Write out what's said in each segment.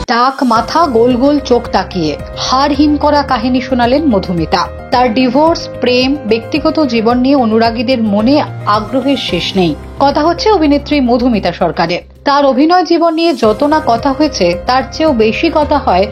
টাক মাথা, গোল গোল চোখ তাকিয়ে হাড় হিম করা কাহিনী শোনালেন মধুমিতা। তার ডিভোর্স, প্রেম, ব্যক্তিগত জীবন নিয়ে অনুরাগীদের মনে আগ্রহের শেষ নেই। কথা হচ্ছে অভিনেত্রী মধুমিতা সরকারের। তার অভিনয় জীবন নিয়ে যত না কথা হয়েছে, তার চেয়েও বেশি কথা হয়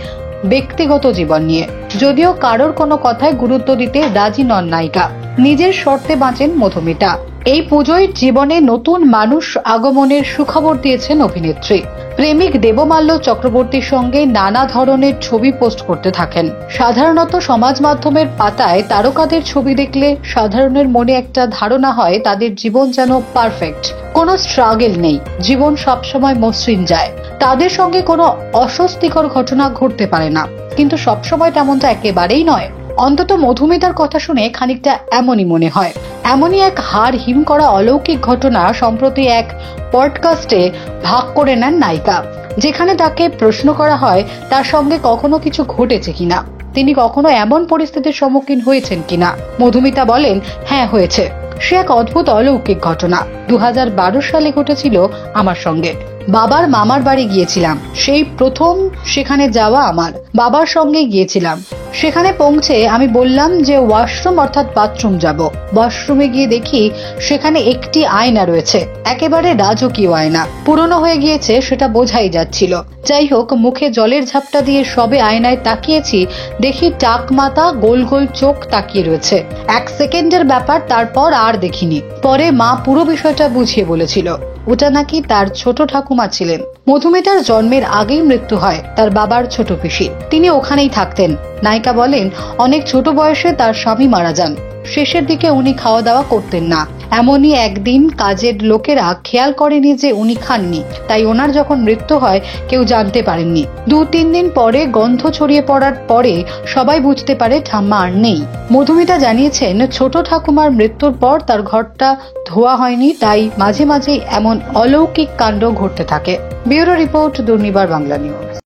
ব্যক্তিগত জীবন নিয়ে। যদিও কারোর কোনো কথায় গুরুত্ব দিতে রাজি নন নায়িকা, নিজের শর্তে বাঁচেন মধুমিতা। এই পুজোয় জীবনে নতুন মানুষ আগমনের সুখবর দিয়েছেন অভিনেত্রী। প্রেমিক দেবমাল্য চক্রবর্তীর সঙ্গে নানা ধরনের ছবি পোস্ট করতে থাকেন। সাধারণত সমাজ মাধ্যমের পাতায় তারকাদের ছবি দেখলে সাধারণের মনে একটা ধারণা হয় তাদের জীবন যেন পারফেক্ট, কোনো স্ট্রাগল নেই, জীবন সবসময় মসৃণ যায়, তাদের সঙ্গে কোনো অস্বস্তিকর ঘটনা ঘটতে পারে না। কিন্তু সবসময় তেমনটা একেবারেই নয়। অন্তত মধুমিতার কথা শুনে খানিকটা এমনই মনে হয়। এমনই এক হাড় হিম করা অলৌকিক ঘটনা সম্প্রতি এক পডকাস্টে ভাগ করে নেন নায়িকা, যেখানে তাকে প্রশ্ন করা হয় তার সঙ্গে কখনো কিছু ঘটেছে কিনা, তিনি কখনো এমন পরিস্থিতির সম্মুখীন হয়েছেন কিনা। মধুমিতা বলেন, হ্যাঁ হয়েছে। সে এক অদ্ভুত অলৌকিক ঘটনা 2012 সালে ঘটেছিল আমার সঙ্গে। বাবার মামার বাড়ি গিয়েছিলাম, সেই প্রথম সেখানে যাওয়া আমার। বাবার সঙ্গে গিয়েছিলাম। সেখানে পৌঁছে আমি বললাম যে ওয়াশরুম অর্থাৎ বাথরুম যাব। ওয়াশরুমে গিয়ে দেখি সেখানে একটি আয়না রয়েছে, একেবারে রাজকীয় আয়না, পুরনো হয়ে গিয়েছে সেটা বোঝাই যাচ্ছিল। যাই হোক, মুখে জলের ঝাপটা দিয়ে সবে আয়নায় তাকিয়েছি, দেখি টাক মাথা, গোল গোল চোখ তাকিয়ে রয়েছে। 1 সেকেন্ডের ব্যাপার, তারপর আর দেখিনি। পরে মা পুরো বিষয়টা বুঝিয়ে বলেছিল ওটা নাকি তার ছোট ঠাকুমা ছিলেন। মধুমিতার জন্মের আগেই মৃত্যু হয় তার বাবার ছোট পিসির, তিনি ওখানেই থাকতেন। নায়িকা বলেন, অনেক ছোট বয়সে তার স্বামী মারা যান। শেষের দিকে উনি খাওয়া দাওয়া করতেন না। এমনই একদিন কাজের লোকেরা খেয়াল করেনি যে উনি খাননি, তাই ওনার যখন মৃত্যু হয় কেউ জানতে পারেননি। 2-3 দিন পরে গন্ধ ছড়িয়ে পড়ার পরে সবাই বুঝতে পারে ঠাম্মা আর নেই। মধুমিতা জানিয়েছেন, ছোট ঠাকুমার মৃত্যুর পর তার ঘরটা ধোয়া হয়নি, তাই মাঝে মাঝে এমন অলৌকিক কাণ্ড ঘটতে থাকে। Bureau report, Durnibar Bangla news.